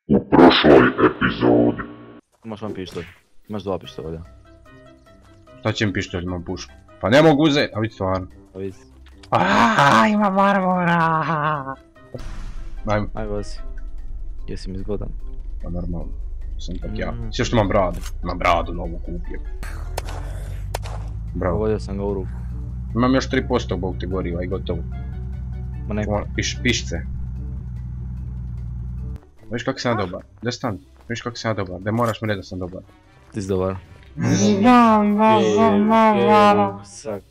U prošloj epizodi. Imaš vam pištolj. Imaš 2 pištolja. Šta će mi pištolj, imam pušku? Pa ne mogu uzeti, a vidi stvarno. Pa vidi. Aaaa, ima marmora. Ajmo. Aj vozi. Jesi mi zgodan? Pa normalno. Sam tak ja. Sve što imam bradu. Imam bradu novu kupio. Bravo. Pogodio sam ga u ruku. Imam još 3% bog ti goriva i gotovo. Ma neko. Pišce. Viš kako sam ja dobar? Gdje stan? Viš kako sam ja dobar? Gdje moraš mi reći da sam dobar? Ti si dobar. Znam da sam dobar. Sak.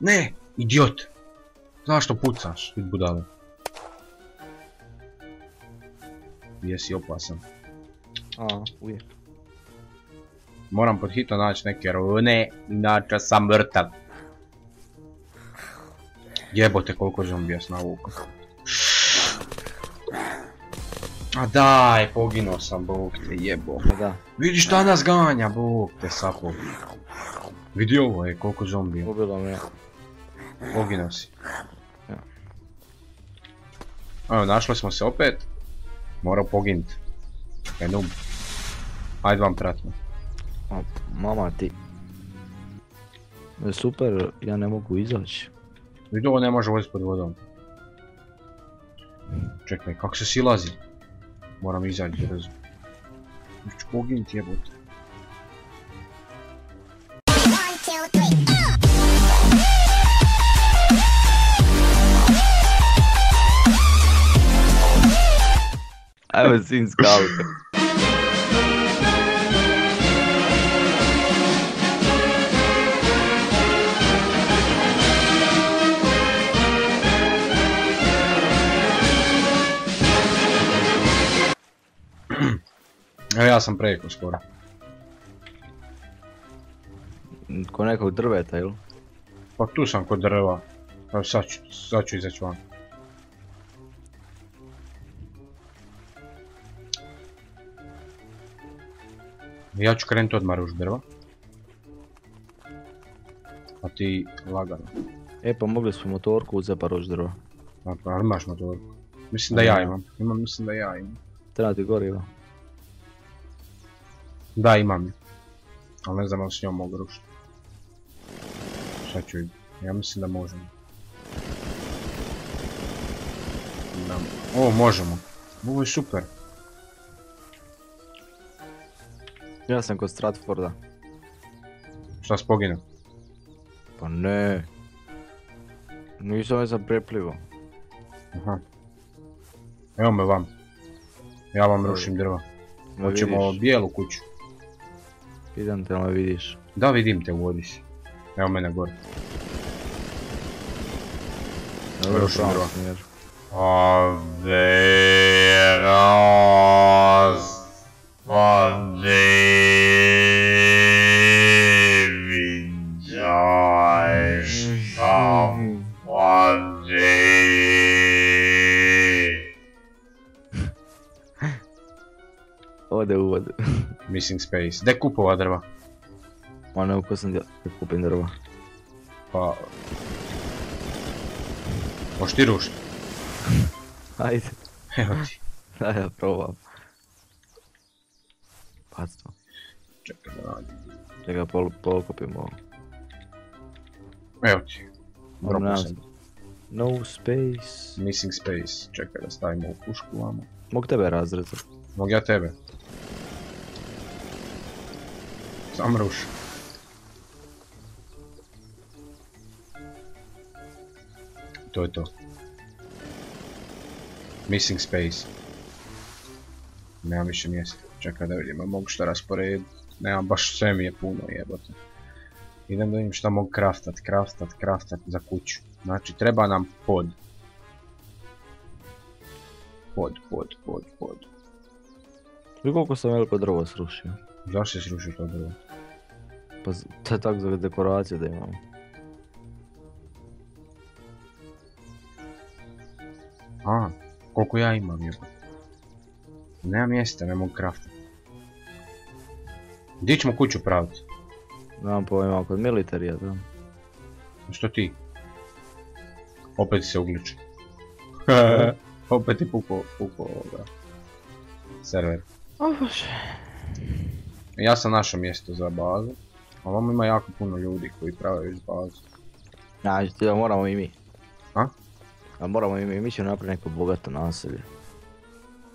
Ne, idiot! Zašto pucaš, vid budale? Jesi opasan. Uje. Moram pod hitno naći neke rune, inače sam mrtav. Jebote koliko zombija sam navukao. A daj, poginuo sam, bog te jebo. Da. Vidi šta nas ganja, bog te sapo. Vidi ovo je, koliko zombija. Ubilo me. Poginuo si. Ja. Evo, našli smo se opet. Morao poginut. Kaj noob. Ajde vam pratno. Mama ti. Super, ja ne mogu izaći. Vidi ovo ne može voziti pod vodom. Čekaj, kako se silazi? Moram izaći brzo. Ću poginut jebote. Ajmo sin skauta. Evo ja sam preko skoro. Ko nekog drveta, ili? Pa tu sam kod drva. Evo sad ću izaći van. Ja ću krenuti odmah ruš drva. A ti lagano. E pa mogli smo motorku uzeti pa rož drva. Ali imaš motorku. Mislim da ja imam. Mislim da ja imam. Treba ti goriva. Da, imam je. Ali ne znam ali s njom mogu rušiti. Šta ću vidjeti? Ja mislim da možemo. O, možemo. Ovo je super. Ja sam kod Stratforda. Šta si poginuo? Pa ne. Nisam već zaprepljivo. Aha. Evo me vam. Ja vam rušim drva. Hoćemo bijelu kuću. Idem te, me vidiš. Da, vidim te, vodi si. Evo mene gore. Rušim drva. Ode u vodu. Missing space. Gdje kupova drva? Ma ne, ko sam da kupim drva. Pa... Moš ti rušiti? Ajde. Evo ti. Da, ja probam. Bac to. Čekaj da nađem. Čekaj, polukopim ovo. Evo ti. Propao sam. No space. Missing space. Čekaj da stavimo u pušku vamo. Mogu tebe razrezati. Mogu ja tebe. Sam ruši. To je to. Missing space. Nemam više mjesta. Čekaj da vidim, mogu šta rasporediti. Nemam baš, sve mi je puno jebote. Idem da vidim šta mogu craftat za kuću. Znači treba nam pod. Pod. Vi koliko sam veliko drvo srušio? Zašto si srušio to drvo? Pa to je tako za dekoraciju da imamo. A, koliko ja imam jebote. Nema mjesta, ne mogu craftat. Gdje ćemo kuću praviti? Nemam pojma, kod militarija, da. Što ti? Opet se ugliče. Opet je puko ovoga. Server. O bože. Ja sam našao mjesto za bazu. A ovamo ima jako puno ljudi koji prave već bazu. Znači da moramo i mi. A? A moramo i mi ćemo napraviti neko bogato naselje.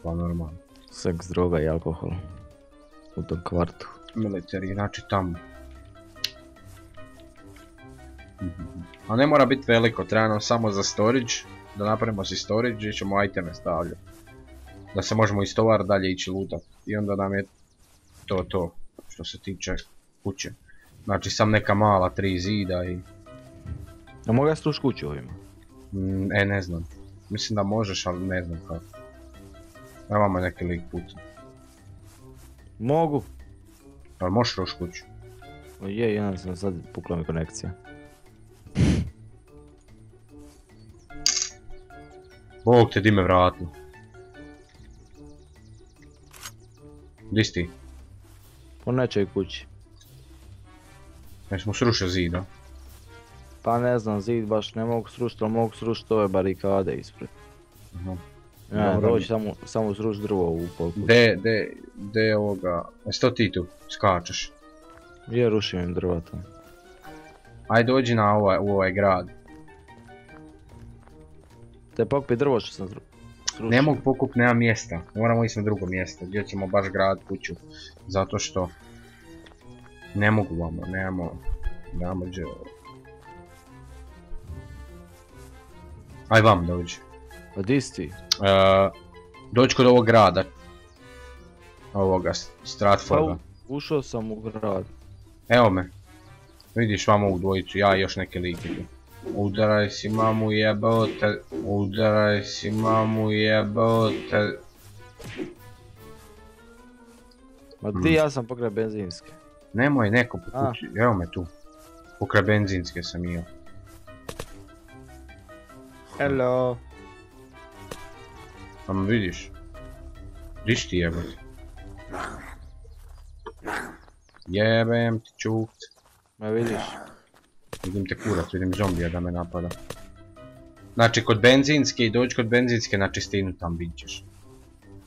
Pa normalno. Seks, droga i alkohol. U tom kvartu. Military, znači tamo. A ne mora biti veliko, treba nam samo za storage. Da napravimo si storage gdje ćemo iteme stavljati. Da se možemo iz tovar dalje ići lutat. I onda nam je to što se tiče kuće. Znači sam neka mala 3 zida i... A mogu ja struš kuću ovima? Ne znam. Mislim da možeš, ali ne znam kako. Evo vamo neki lik puca. Mogu. Ali možeš ruš kuću? O je, jedan sam sad pukla mi konekcija. Bog te di me vratno. Di si ti? Po nečoj kući. Jer smo srušio zid, a? Pa ne znam, zid baš ne mogu srušiti, ali mogu srušiti ove barikade ispred. Aha. Ja, Dobro. doći samo srušiti drvo u pol kuće. De ovoga... Jesi to ti tu? Skačeš? Je, rušim im drvata. Aj dođi na u ovaj grad. Te pokupi drvo što sam srušio. Ne mogu pokup, nema mjesta. Moramo ići na drugo mjesto gdje ćemo baš grad kuću. Zato što... Ne mogu vamo, nemamo gdje... Aj vam dođi. A di si ti? Dođi kod ovog grada. Ovoga, Stratforda. Pa ušao sam u grad. Evo me. Vidiš vamo u dvojicu, ja i još neke like tu. Udaraj si mamu jebote, udaraj si mamu jebote. Ma di, ja sam pokraj benzinske. Nemoj neko po kući, evo me tu. Pokraj benzinske sam i ja. Hello. A me vidiš? Diš ti jebote? Jebem ti čukt. Ma vidiš. Vidim te kurac, vidim zombija da me napada. Znači kod benzinske i dođi kod benzinske na čistinu tam vidit ćeš.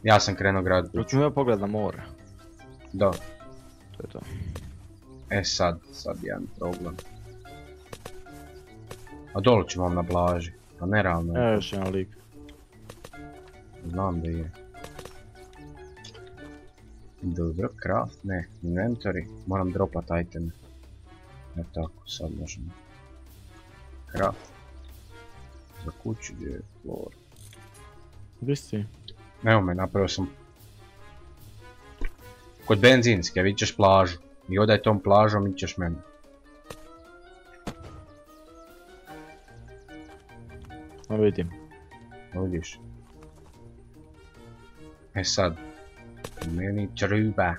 Ja sam krenuo grad kuću. Hoću ja pogled na more. Da. To je to. E sad jedan problem. A dole ću vam na plaži. A nerealno Evo je. još jedan lik. Znam da je. Dobro, craft, ne, inventory. Moram dropat iteme. E tako, sad možemo. Craft. Za kuću gdje je floor. Gdje si ti? Evo me, napravio sam. Kod benzinske, vidit ćeš plažu. I odaj tom plažom, vidit ćeš mene. Ma vidim. Vidiš. E sad. Meni treba.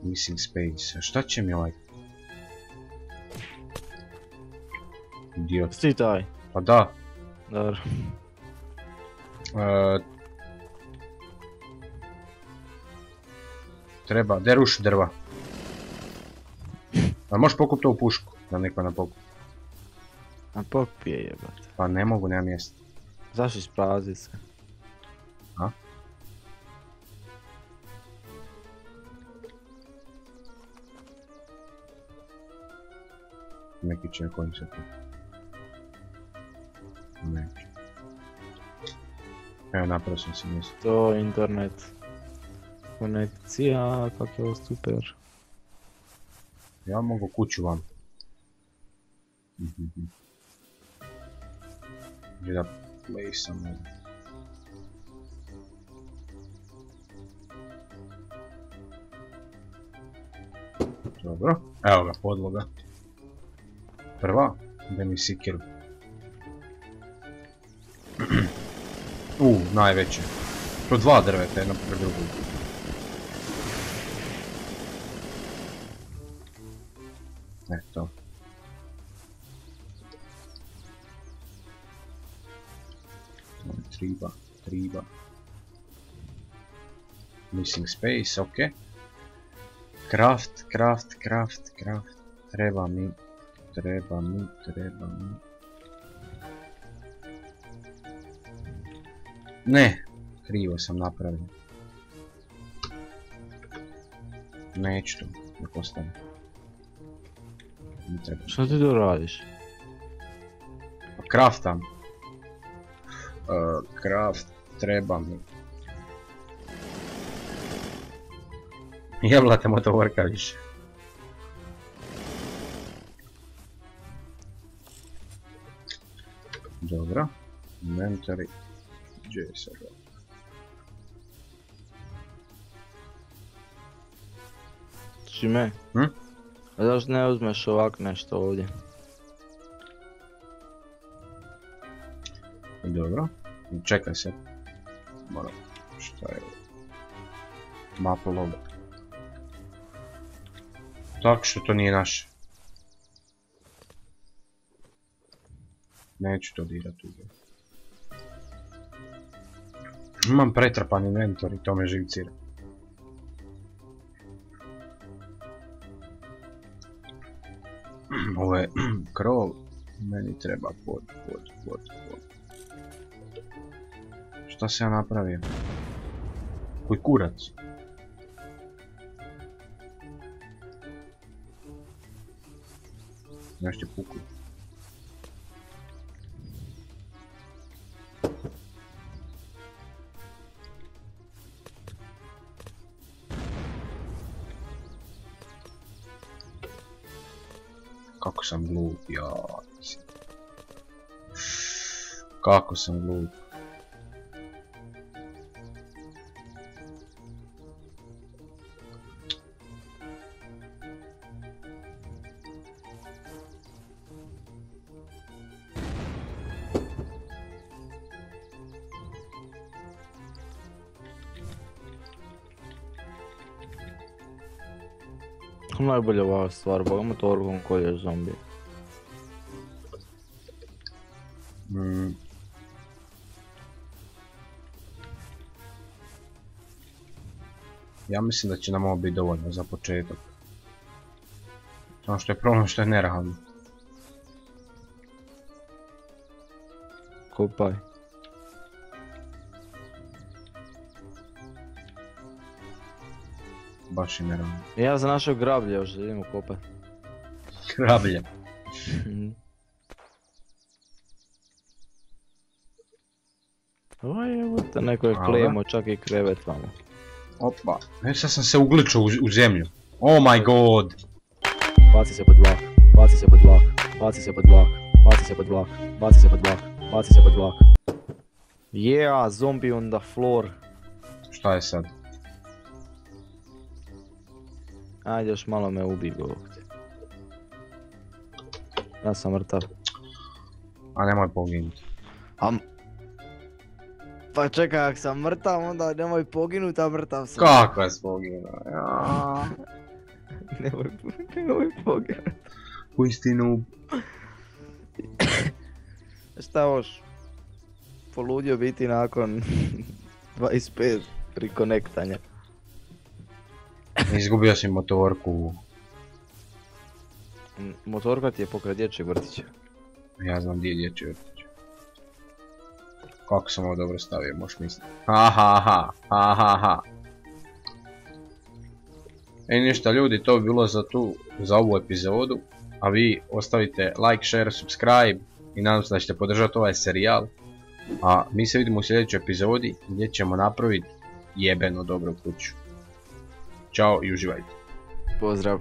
Missing space. Šta će mi ovaj? Idiot. Sti taj. Pa da. Dobro. Treba, de ruši drva. A možeš pokupiti ovu pušku, da neko ne pokupi. A popije jebate. Pa ne mogu, nema mjesta. Zašto isprazi se? A? Neki će kojim se tu. Neće. Evo napravio sam si mjesto. To internet. Konekcija, kak je ovo super. Ja mogu kuću vam. Gdje da place sam ovdje. Dobro, evo ga podloga. Prva, da mi sikiru. Najveće. To 2 drveta, jedno pred drugom. Eto. Triba. Missing space, ok. Craft. Treba mi. Ne, krivo sam napravio. Neću to, ne postavim. Ne treba. Što ti to radiš? Craftam. Craft treba mi. Jebla te motovorka više. Dobro. Inventory. Gdje je sad? Čime? A zašto ne uzmeš ovak nešto ovdje? Dobro. Čekaj se. Moram. Šta je ovo? Mapa loga. Tako što to nije naše. Neću to dirati ovdje. Imam pretrpan inventor i to me živcira. Ovo je krov. Meni treba pod. Šta se ja napravio? Koji kurac? Znaš ti puku. Kako sam glup, ja. Kako sam glup. Najbolja ova stvar, boga motorkom koji je zombije. Ja mislim da će nam ovo biti dovoljno za početak. Samo što je problem što je nerealno. Kopaj. Baš je nerealno. Ja za našeg grablje još da idemo kopat. Grablje. Evo te neko je klejmo čak i krevet vamo. Opa, sad sam se ugličao u zemlju. Oh my god. Baci se pod vlak, baci se pod vlak, baci se pod vlak, baci se pod vlak, baci se pod vlak, baci se pod vlak. Yeah, zombie on the floor. Šta je sad? Ajde još malo me ubij Bog ti. Ja sam mrtav. A nemoj poginuti. Pa čekaj, ako sam mrtav onda nemoj poginut, a mrtav sam. Kako je poginuo? Ja. Nemoj poginut. Uistinu. Šta hoš? Poludio biti nakon 25 rekonektanja. Izgubio si motorku. Motorka ti je pokraj dječjeg vrtića. Ja znam gdje je dječji vrtić. Kako sam ovo dobro stavio, možeš misliti. Ha. Ništa ljudi, to bi bilo za ovu epizodu. A vi ostavite like, share, subscribe i nadam se da ćete podržati ovaj serijal. A mi se vidimo u sljedećoj epizodi gdje ćemo napraviti jebeno dobru kuću. Ćao i uživajte. Pozdrav.